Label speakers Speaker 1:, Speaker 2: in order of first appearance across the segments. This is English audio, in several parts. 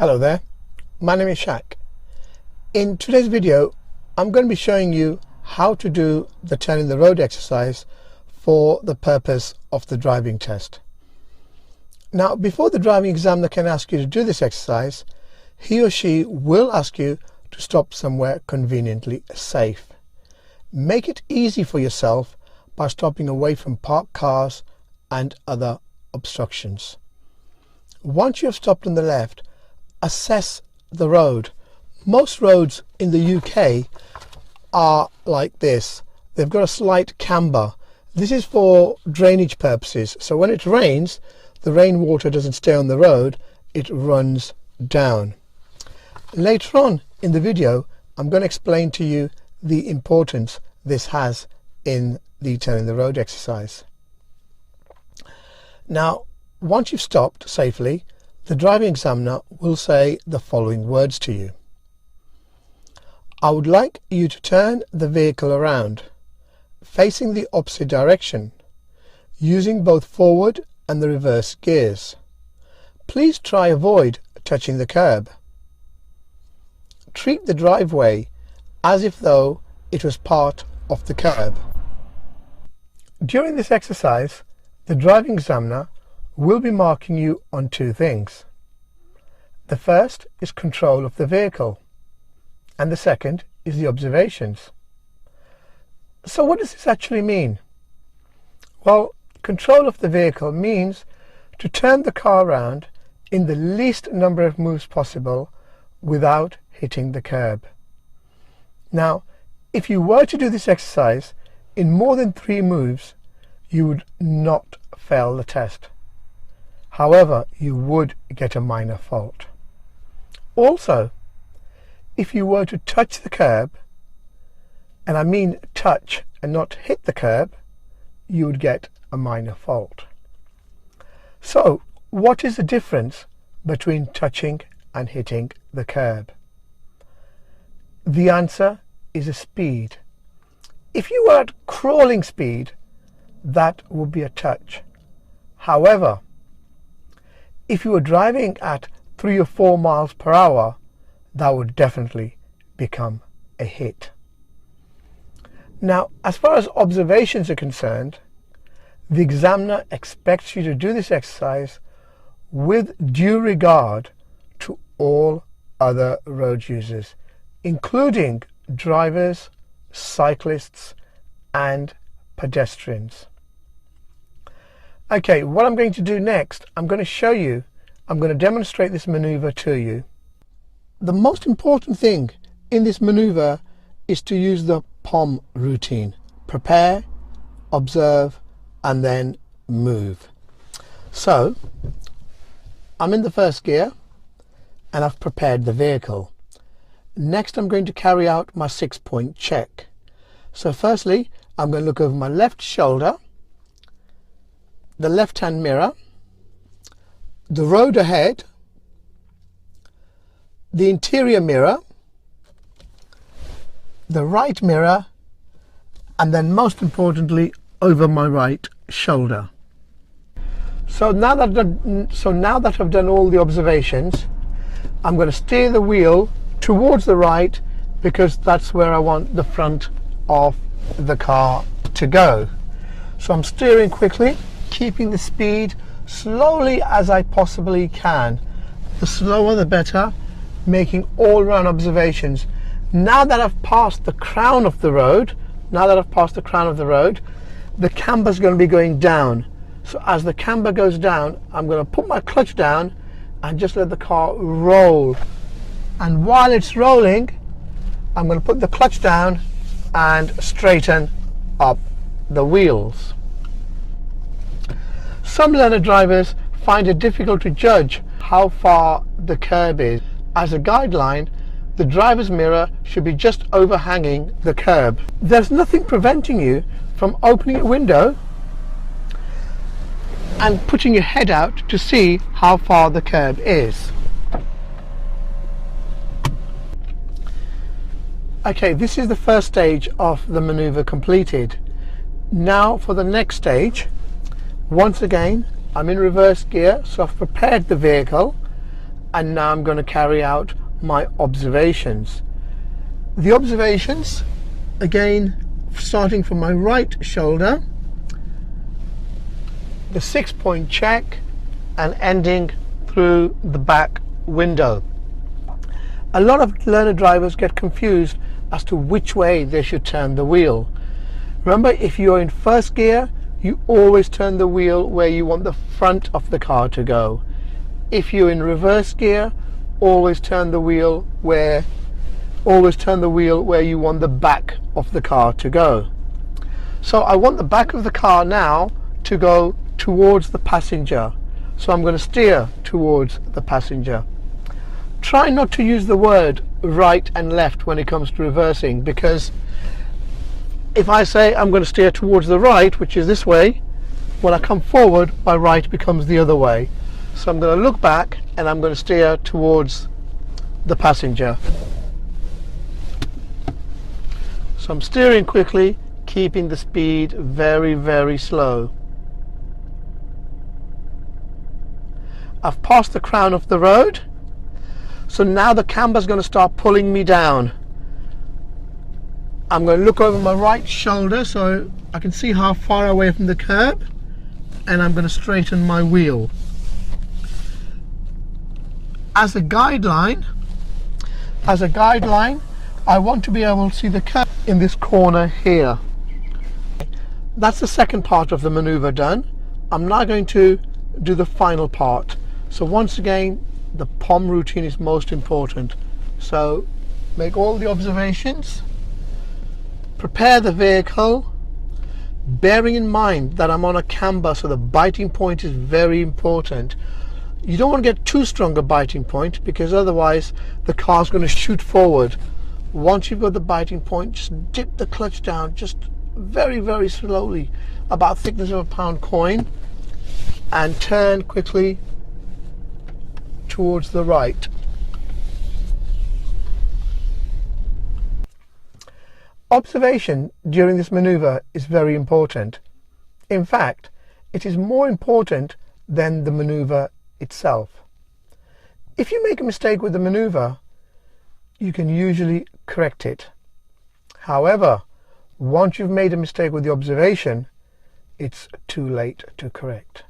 Speaker 1: Hello there, my name is Shaq. In today's video I'm going to be showing you how to do the turn in the road exercise for the purpose of the driving test. Now, before the driving examiner can ask you to do this exercise, he or she will ask you to stop somewhere conveniently safe. Make it easy for yourself by stopping away from parked cars and other obstructions. Once you have stopped on the left, assess the road. Most roads in the UK are like this. They've got a slight camber. This is for drainage purposes. So when it rains, the rainwater doesn't stay on the road, it runs down. Later on in the video, I'm going to explain to you the importance this has in the turn in the road exercise. Now, once you've stopped safely, the driving examiner will say the following words to you. I would like you to turn the vehicle around, facing the opposite direction, using both forward and the reverse gears. Please try avoid touching the curb. Treat the driveway as if though it was part of the curb. During this exercise, the driving examiner will be marking you on two things. The first is control of the vehicle, and the second is the observations. So what does this actually mean? Well, control of the vehicle means to turn the car around in the least number of moves possible without hitting the curb. Now, if you were to do this exercise in more than 3 moves, you would not fail the test. However, you would get a minor fault. Also, if you were to touch the curb, and I mean touch and not hit the curb, you would get a minor fault. So, what is the difference between touching and hitting the curb? The answer is a speed. If you were at crawling speed, that would be a touch. However, if you were driving at 3 or 4 miles per hour, that would definitely become a hit. Now, as far as observations are concerned, the examiner expects you to do this exercise with due regard to all other road users, including drivers, cyclists, and pedestrians. Okay, what I'm going to do next, I'm going to demonstrate this maneuver to you. The most important thing in this maneuver is to use the POM routine. Prepare, observe, and then move. So, I'm in the first gear and I've prepared the vehicle. Next, I'm going to carry out my 6-point check. So firstly, I'm going to look over my left shoulder, the left-hand mirror, the road ahead, the interior mirror, the right mirror, and then most importantly over my right shoulder. So now that I've done all the observations, I'm going to steer the wheel towards the right because that's where I want the front of the car to go. So I'm steering quickly, keeping the speed slowly as I possibly can. The slower the better, making all-round observations. Now that I've passed the crown of the road, the camber is going to be going down. So as the camber goes down, I'm going to put my clutch down and just let the car roll. And while it's rolling, I'm going to put the clutch down and straighten up the wheels. Some learner drivers find it difficult to judge how far the curb is. As a guideline, the driver's mirror should be just overhanging the curb. There's nothing preventing you from opening a window and putting your head out to see how far the curb is. Okay, this is the first stage of the maneuver completed. Now for the next stage, once again I'm in reverse gear, so I've prepared the vehicle and now I'm going to carry out my observations. The observations, again, starting from my right shoulder, the 6-point check, and ending through the back window. A lot of learner drivers get confused as to which way they should turn the wheel. Remember, if you're in first gear, you always turn the wheel where you want the front of the car to go. If you're in reverse gear, always turn the wheel where you want the back of the car to go. So I want the back of the car now to go towards the passenger. So I'm going to steer towards the passenger. Try not to use the word right and left when it comes to reversing, because if I say I'm going to steer towards the right, which is this way, when I come forward, my right becomes the other way. So I'm going to look back and I'm going to steer towards the passenger. So I'm steering quickly, keeping the speed very, very slow. I've passed the crown of the road, so now the camber is going to start pulling me down. I'm going to look over my right shoulder so I can see how far away from the curb, and I'm going to straighten my wheel. As a guideline, I want to be able to see the curb in this corner here. That's the second part of the maneuver done. I'm now going to do the final part. So once again, the POM routine is most important. So make all the observations, prepare the vehicle, bearing in mind that I'm on a camber, so the biting point is very important. You don't want to get too strong a biting point, because otherwise the car's going to shoot forward. Once you've got the biting point, just dip the clutch down just very, very slowly, about thickness of a pound coin, and turn quickly towards the right. Observation during this maneuver is very important. In fact, it is more important than the maneuver itself. If you make a mistake with the maneuver, you can usually correct it. However, once you've made a mistake with the observation, it's too late to correct.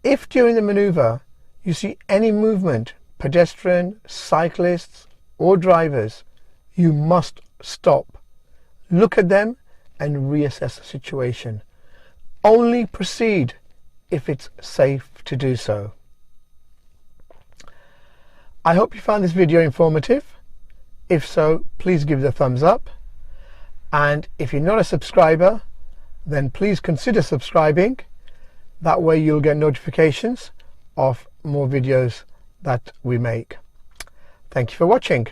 Speaker 1: If during the maneuver you see any movement, pedestrian, cyclists or drivers, you must stop, look at them and reassess the situation. Only proceed if it's safe to do so. I hope you found this video informative. If so, please give it a thumbs up, and if you're not a subscriber, then please consider subscribing. That way you'll get notifications of more videos that we make. Thank you for watching.